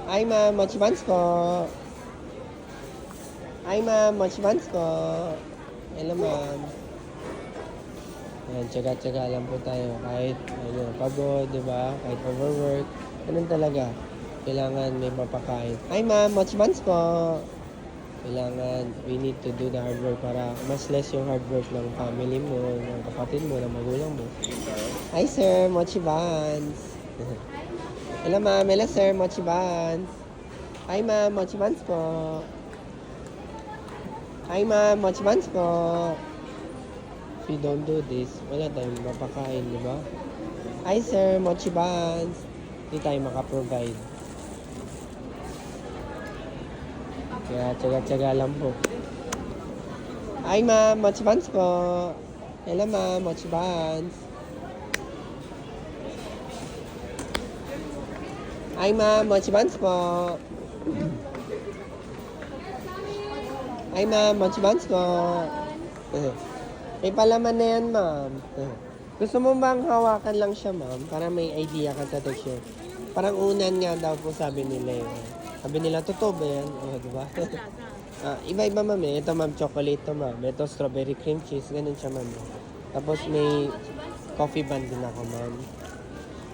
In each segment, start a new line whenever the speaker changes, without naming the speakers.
Ay, ma'am. Mochi buns po. Ay, ma'am. Mochi buns po. Hello, ma'am. Ayan, tsaga-tsaga lang po tayo. Kahit pagod, di ba? Kahit overwork. Ganun talaga. Kailangan may mapakain. Ay, ma'am. Mochi buns po. Kailangan, we need to do the hard work para mas less yung hard work ng family mo, ng kapatid mo, ng magulang mo. Hi, sir. Mochi buns. Hello, ma'am. Hello, sir. Mochi buns. Hi, ma'am. Mochi buns po. Hi, ma'am. Mochi buns po. If we don't do this, wala tayong mapakain, di ba? Hi, sir. Mochi buns. Hindi tayo makaprovide. Kaya tsaga-tsaga lang po. Hi, ma'am. Mochi buns po. Hello, ma'am. Mochi buns. Hi, ma'am. Mochi buns po. Hi, ma'am. Mochi buns po. May palaman na yan, ma'am. Gusto mo bang hawakan lang siya, ma'am? Para may idea ka sa texture. Parang unan nga daw po sabi nila. Sabi nila, totoo ba yan? O, di ba? Iba-iba, ma'am eh. Ito, ma'am, chocolate to, ma'am. Ito, strawberry cream cheese. Ganun siya, ma'am. Tapos may coffee bun din ako, ma'am.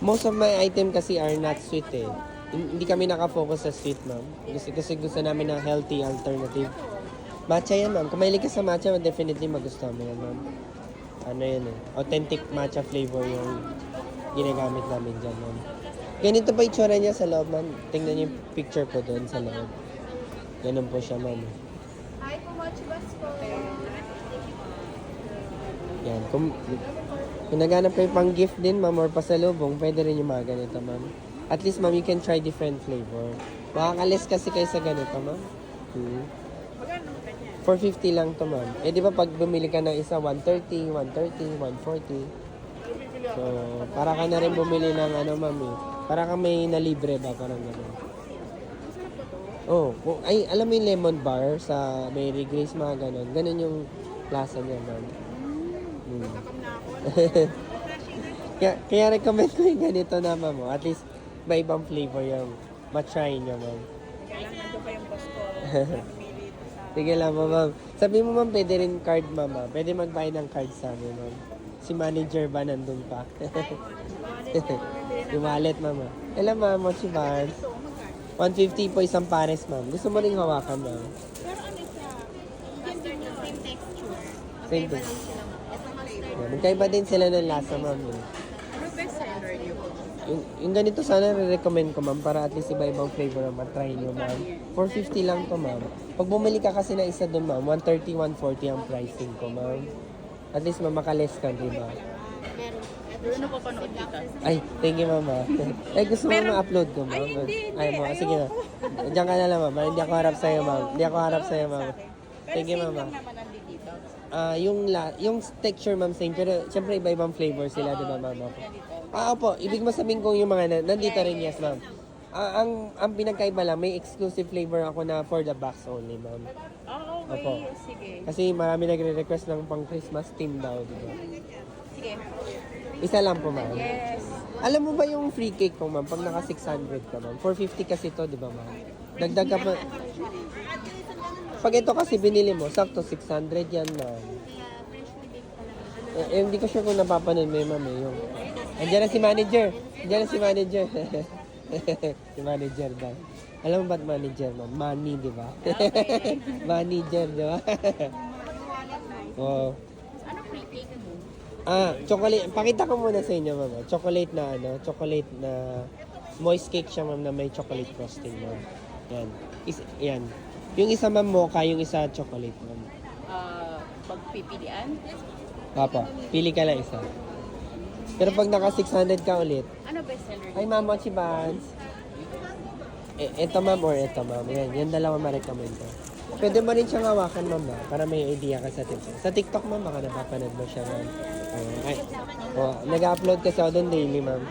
Most of my item kasi are not sweet eh. Hindi kami nakafocus sa sweet, ma'am. Kasi gusto namin ng healthy alternative. Matcha yan, ma'am. Kung mahilig ka sa matcha, definitely magustuhan mo yan, ma'am. Ano yan eh. Authentic matcha flavor yung ginagamit namin dyan, ma'am. Ganito pa itsura niya sa loob, ma'am. Tingnan niyo yung picture ko doon sa loob. Ganun po siya, ma'am.
Hi po, Mochi buns po.
Yan. Kung naghanap kayo pang gift din, ma'am, or pasalubong, pwede rin yung mga ganito, ma'am. At least, ma'am, you can try different flavor. Makakalis kasi kayo sa ganito, ma'am.
Magkano kanya?
450 lang to, ma'am. Eh, di ba pag bumili ka ng isa, 130, 130, 140. So, para ka na rin bumili ng ano, ma'am, eh. Para ka may nalibre ba, parang gano'n.
Masarap po to.
Oh, ay, alam mo yung lemon bar sa Mary Grace, mga gano'n. Gano'n yung lasa niya, ma'am.
Takam na ako.
Kaya recommend ko yung ganito na, ma'am. Oh. At least, may ibang flavor yung matry niya, ma'am.
Kailangan doon pa yung boss ko. Pumili sa...
Sige lang po, ma'am. Sabi mo, ma'am, pwede rin card, ma'am. Ah. Pwede magbayad ng card sa amin, ma'am. Si manager ba nandun pa? Yung wallet, ma'am. Ah. Hello, ma'am. Mochi buns.
Ito, magkano?
150 po isang pares, ma'am. Gusto mo rin hawakan, ma'am?
Pero ano siya? Mustard yung same texture.
Same
Magkaiba
thing.
lang sila. Ito mustard.
Yeah, magkaiba din sila ng lasa, ma'am. Eh.
Ano best seller niyo po?
Yung ganito sana re-recommend ko, ma'am, para at least iba-ibang flavor na matry nyo, ma'am. 450 lang to, ma'am. Pag bumili ka kasi na isa doon, ma'am, 130, 140 ang pricing ko, ma'am. At least, ma'am, makaless ka, di ba?
Doon na papanood kita.
Ay, thank you, mama. Ay, gusto mo
Pero-
ma-upload ko, ma'am?
Ay, hindi,
Ay, mo, sige na. Diyan ka na lang, ma'am. Hindi ako harap sa'yo, ma'am. Hindi ako harap sa'yo, ma'am.
Pero
Thank you,
same
mama.
lang naman nandito dito.
Yung texture, ma'am, same. Pero, syempre, iba-ibang flavor sila, di ba, mama? Opo. Ibig mo sabihin kong yung mga nandito rin, yes, ma'am. Ang pinagkaiba lang, may exclusive flavor ako na for the box only, ma'am.
Oh, okay.
Opo.
Sige.
Kasi marami nagre-request ng pang Christmas theme daw, di ba?
Sige.
Isa lang po, ma'am.
Yes.
Alam mo ba yung free cake ko, ma'am? Pag naka 600 ka, ma'am. 450 kasi to, di ba, ma'am? Dagdag ka pa. Pag ito kasi binili mo, sakto 600 yan, ma'am. Hindi ko sure kung napapanood mo yun, ma'am. Yung... Andiyan na si manager. Andiyan na si manager. Si manager daw. Alam mo ba't manager, ma'am? Money, di ba? Manager, di ba? Oo.
Ano free cake mo?
Chocolate. Pakita ko muna sa inyo, ma'am. Chocolate na chocolate na moist cake siya, ma'am, na may chocolate frosting, ma'am. Yan. Yan. Yung isa, ma'am, mocha, yung isa chocolate, ma'am.
Pagpipilian?
Papa, pili ka lang isa. Pero pag naka 600 ka ulit,
Ano best seller
ay, ma'am, mochi buns. Ito, ma'am, or ito, ma'am. Yan dalawa ma-recommend ko. Pwede mo rin siyang hawakan, ma'am, ba? Para may idea ka sa TikTok. Sa TikTok, ma'am, baka napapanood mo siya, ma'am. Nag-upload kasi ako doon daily, ma'am.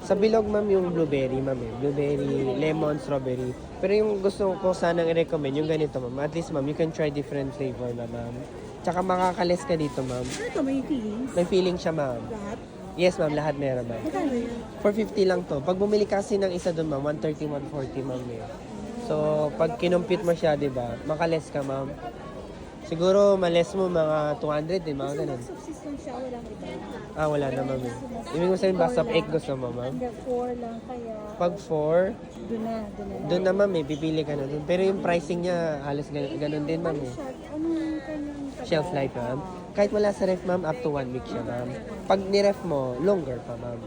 Sa bilog, ma'am, yung blueberry, ma'am. Blueberry, lemon, strawberry. Pero yung gusto ko sanang i-recommend, yung ganito, ma'am. At least, ma'am, you can try different flavor na, ma'am. Tsaka makakalis ka dito, ma'am.
Ito may feelings.
May feeling siya, ma'am.
Lahat?
Yes, ma'am. Lahat meron, ma'am.
Magkano yan?
450 lang to. Pag bumili kasi ng isa doon, ma'am, 130, 140, ma'am. Eh. So, pag kinumpit mo siya, di ba, makales ka, ma'am. Siguro, males mo mga 200 din, mga ganun.
Subsistence siya, walang iba.
Ah, wala na, ma'am. Eh. Ibig mo sabihin, basta 8 gusto mo, ma'am.
Under 4 lang kaya.
Pag 4,
Doon na.
doon na, ma'am, eh, pipili ka na doon. Pero yung pricing niya, halos ganun din, ma'am. Eh.
Anong kanyang tagal?
Shelf life, ma'am. Kahit wala sa ref, ma'am, up to 1 week siya, ma'am. Pag ni-ref mo, longer pa, ma'am.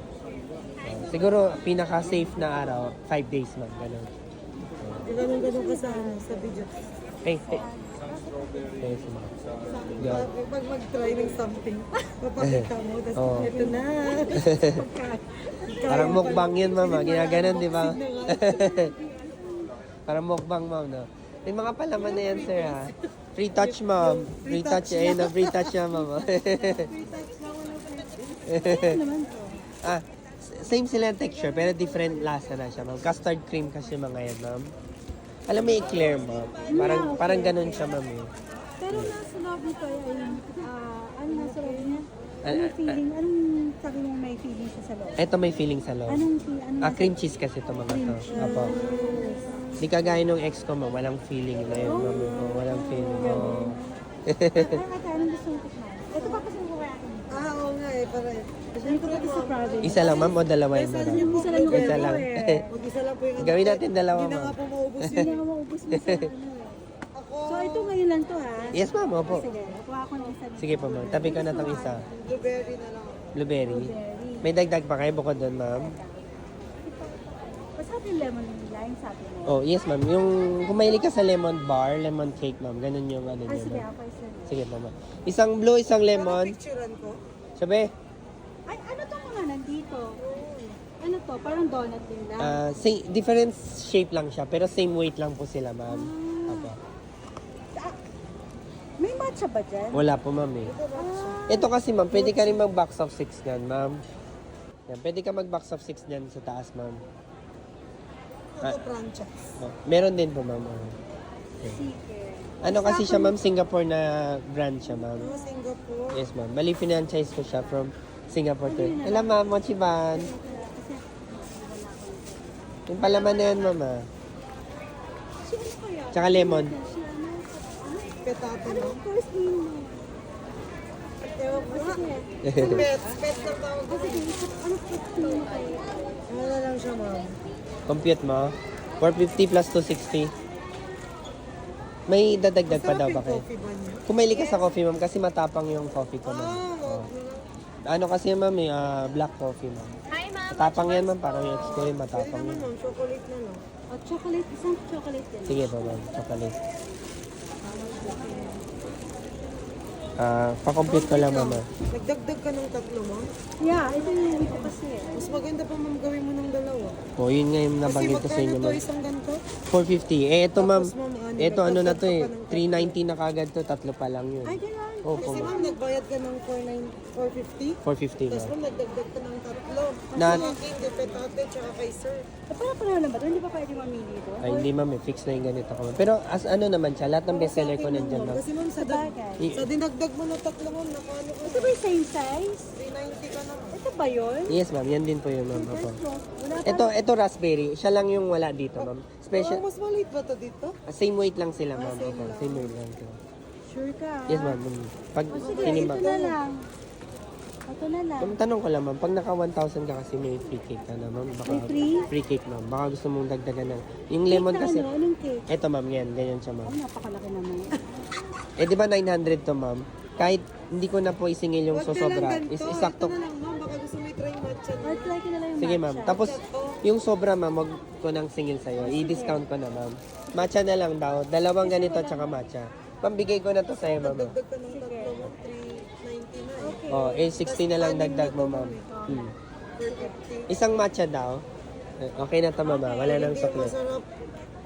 Siguro, pinaka-safe na araw, 5 days, ma'am. Ganun.
Ganun ka sa video.
Hey, hey. Yes, ma'am. Yan.
Pag mag-try ng something, papakita mo, tapos
Oo.
ito na.
Parang mukbang yun, ma'am. ah. Ginaganon, di ba? Parang mukbang, ma'am, no? May mga palaman na yan, sir, ha? Free touch, ma'am. Free touch. Ayun na, free touch yan, ma'am. ah, same sila yung texture, pero different lasa na siya, ma'am. Custard cream kasi mga yan, ma'am. Alam mo, i-clear, ma'am. Parang ganun siya, ma'am, eh.
Pero nasa loob nito ay, ano nasa loob niya?
Ah,
Anong feeling? Anong sabi mo may feeling siya sa loob?
Ito may feeling sa loob.
Anong
Cream cheese kasi ito mga to. Apo. Di kagaya nung ex ko, ma'am. Walang feeling na yun, ma'am. Oh, walang feeling. Oh.
Anong gusto mo tikman? Ito pa kasi ko kaya
Oo nga eh, para
Hindi ko ito sa province.
Isa lang, ma'am, o dalawa yun, ma'am?
Isa lang yung
Isa lang.
mag-isa lang po yung
Gawin natin dalawa,
Hindi na nga
ma'am.
po maubos
Hindi
yun.
nga maubos mo sa ano eh.
Ako,
So ito ngayon lang to ha?
Yes, ma'am. Opo.
Sige, kuha ko ng isa.
Sige po, ma'am. Tabi ko na itong isa.
blueberry na lang.
Blueberry.
Blueberry.
May dagdag pa kayo bukod doon, ma'am?
Basta atin lemon lime sabi mo.
Oh, yes, ma'am. Yung kumaili ka sa lemon bar, lemon cake, ma'am. Ganun yung ano
Ay
niya,
sige,
ma'am.
ako isa.
Sige po, ma'am. Isang blue, isang lemon.
Picturean ko.
Sabi,
Ay, ano to mga nandito? Ano to? Parang donut din lang.
different shape lang siya, pero same weight lang po sila, ma'am. Opo.
May matcha ba dyan?
Wala po, ma'am, eh. Ito kasi, ma'am, pwede ka rin mag-box of 6 niyan, ma'am. Yan, pwede ka mag-box of 6 niyan sa taas, ma'am.
Ako franchise.
Oh, meron din po, ma'am. Oh.
Sige.
Ano kasi siya, ma'am? Singapore na brand siya, ma'am.
Ano, Singapore.
Yes, ma'am. Bali, franchise ko siya from Singapore to. Hello, ma'am. Mochiban. Yung palaman na yan, ma'am, ah.
Si ano kaya?
Tsaka lemon.
Si ano?
Petate
Ano
no?
ang first name mo?
Ewan ko nga.
Sige.
Pets na tawag ko.
Sige, ano first name mo kayo?
Ano na lang siya, ma'am?
Compute mo. 450 plus 260. May dadagdag pa daw ba kayo?
Coffee ba niya?
Kumaili ka sa coffee, ma'am, kasi matapang yung coffee ko, ma'am. Oh. Ano kasi, ma'am, black coffee, ma'am.
Hi, ma'am.
Matapang yan, ma'am. Parang yung ex ko rin
Pwede
matapang
naman,
yun.
ma'am. Chocolate na lang.
Oh, chocolate. Isang chocolate din.
Sige po, ma'am. Chocolate. Pa-compute ko lang, ma'am.
Nagdagdag ka ng tatlo, ma'am.
Yeah, ito yung ito kasi.
Mas maganda pa, ma'am, gawin mo ng dalawa.
Oh, yun nga yung
Kasi
nabanggit ko sa inyo,
magkano to
ma'am.
isang ganito?
450. Eh, ito, ma'am.
Tapos, ma'am,
Ito, ano na to, eh.
nagdagdag ka pa ng
390 na kagad to. Tatlo pa lang yun.
Ay, gano'n.
Oh,
Kasi,
po,
ma'am, nagbayad ka ng 450.
450,
Tapos,
ma'am.
ma'am, nagdagdag ka ng tatlo.
Na-
Kasi akin, de petate, tsaka kay sir.
Pareho lang ba ito? Hindi pa pwede mamili ito?
Ay, hindi, ma'am. Eh. Fix na yung ganito ko, ma'am. Pero, as ano naman siya, lahat ng bestseller ko nandyan, ma'am.
Kasi, ma'am,
Sabagay.
sa dinagdag mo na tatlo, ma'am, nakano ka
Ito ba yung same size?
390 ka na, ma'am.
Ito ba yun?
Yes, ma'am. Yan din po yun, ma'am. Opo.
Wala pa.
Ito raspberry. Siya lang yung wala dito, ma'am. Special.
Oh, mas maliit ba to dito?
Same weight lang sila, ma'am.
same
Opo.
lang.
Same weight lang sila.
Sure ka?
Yes, ma'am. Pag
O sige,
tinimbang.
ito na lang. Ito na lang.
Tanong ko lang, ma'am. Pag naka 1,000 ka kasi may free cake ka na, ma'am. Baka,
May free?
Free cake, ma'am. Baka gusto mong dagdagan ng... Yung lemon
Cake na
kasi...
Ano? Anong cake?
Eto, ma'am. Yan. Ganyan siya, ma'am.
Ay, napakalaki naman.
Eh, di ba 900 to, ma'am? Kahit hindi ko na po isingil yung
Huwag na lang
sosobra.
ganito.
Isakto.
Ito na lang, ma'am. Baka gusto mo i-try matcha.
Or try ko na lang yung
Sige, ma'am.
matcha.
Tapos, yung sobra, ma'am, wag ko nang singil sa'yo. I-discount ko na, ma'am. Matcha na lang daw. Dalawang ganito tsaka matcha. Pambigay ko na to sa'yo, ma'am.
Dagdag ka ng tatlo, ma'am. 390 na eh.
Okay.
Oh, eh, 60 na lang dagdag mo, ma'am.
450.
Isang matcha daw. Okay na to, ma'am. ah. Wala nang
Hindi
sukli.
masarap.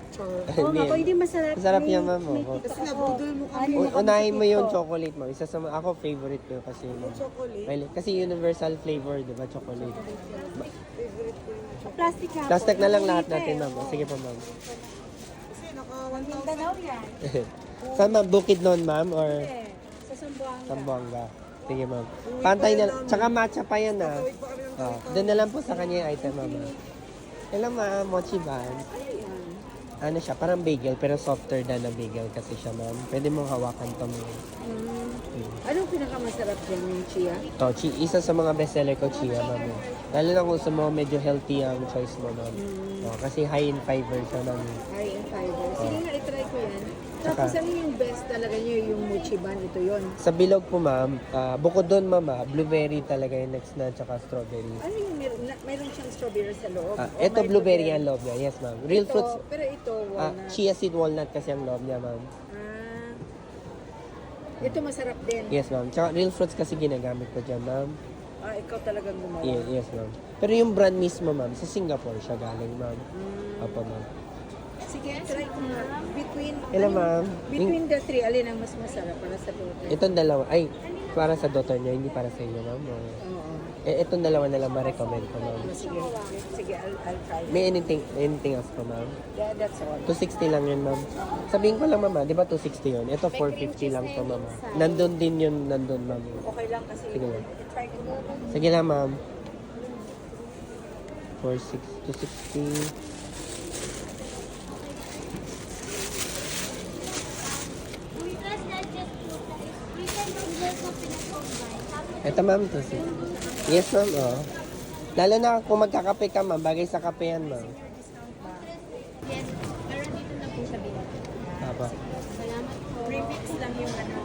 Char.
Oo nga, pwede masarap.
Masarap
May-
yan, ma'am.
may
Oh.
tiktok
Kasi
ako.
nabudol mo kami.
Unahin mo yung
tiktok.
chocolate, ma'am. Isa sa ako favorite ko kasi, ma'am.
Chocolate.
Well, kasi universal flavor, di ba? Chocolate.
Favorite ko yung chocolate.
Plastic ka.
Plastic na lang lahat natin, ma'am. Oh, sige po, ma'am.
Kasi naka
Mindanao yan.
1,000.
Saan, ma'am? Bukid noon, ma'am? Or
Eh, sa Sambuanga.
Zamboanga? Sige, ma'am. Pantay na, tsaka matcha pa yan, ah. Doon na lang po sa kanya yung item, ma'am. Hello, ma'am. Mochi buns. Ano siya, parang bagel, pero softer than a bagel kasi siya, ma'am. Pwede mong hawakan to, ma'am.
Anong pinakamasarap dyan yung chia?
To, isa sa mga bestseller ko, chia, ma'am. Lalo na kung sa mga medyo healthy ang choice mo, ma'am. Kasi high in fiber siya, ma'am.
High in fiber. Sige nga, itry ko yan.
Tsaka-
Tapos ano yung best talaga nyo, yung mochi ban, ito yon.
Sa bilog po, ma'am, bukod doon, ma'am, blueberry talaga yung next na, tsaka strawberry.
Ano yung meron siyang strawberry sa loob? O
Ito,
may
blueberry ang loob niya. Yes, ma'am. Real
Ito,
fruits,
pero ito, walnut.
chia seed walnut kasi ang loob niya, ma'am.
Ito masarap din.
Yes, ma'am. Tsaka real fruits kasi ginagamit ko dyan, ma'am.
Ikaw talagang gumawa.
Yes, ma'am. Pero yung brand mismo, ma'am, sa Singapore siya galing, ma'am. Opo, ma'am.
Sige, try ko nga.
Hello, ma'am.
Between the three, alin ang mas masarap para sa daughter?
Itong dalawa, ay, para sa daughter niya, hindi para sa inyo, ma'am.
Oo.
Itong dalawa na lang ma-recommend ko, ma'am.
Sige, sige, I'll try.
May anything else pa, ma'am?
Yeah, that's all.
260 lang yun, ma'am. Sabihin ko lang, mama, di ba 260 yun? Ito 450 lang to, mama. Nandun din yun, nandun, ma'am.
Okay lang kasi
Sige lang.
try ko nga.
Sige lang, ma'am. 260. Ito, ma'am, 260. Yes, ma'am, oh. Lalo na kung magkakape ka, ma'am, bagay sa kape yan, ma'am.
Yes, pero dito na po sa bilang.
Apa.
Salamat po.
Prefix lang yung ano.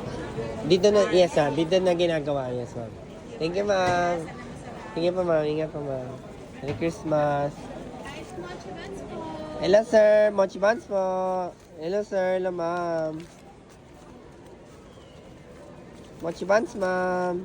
Dito na, yes, ma'am. Dito na ginagawa, yes, ma'am. Thank you, ma'am. Sige pa, ma'am. Ingat pa, ma'am. Merry Christmas.
Guys, mochi buns po.
Hello, sir. Mochi buns po. Hello, sir. Hello, ma'am. Mochi buns, ma'am.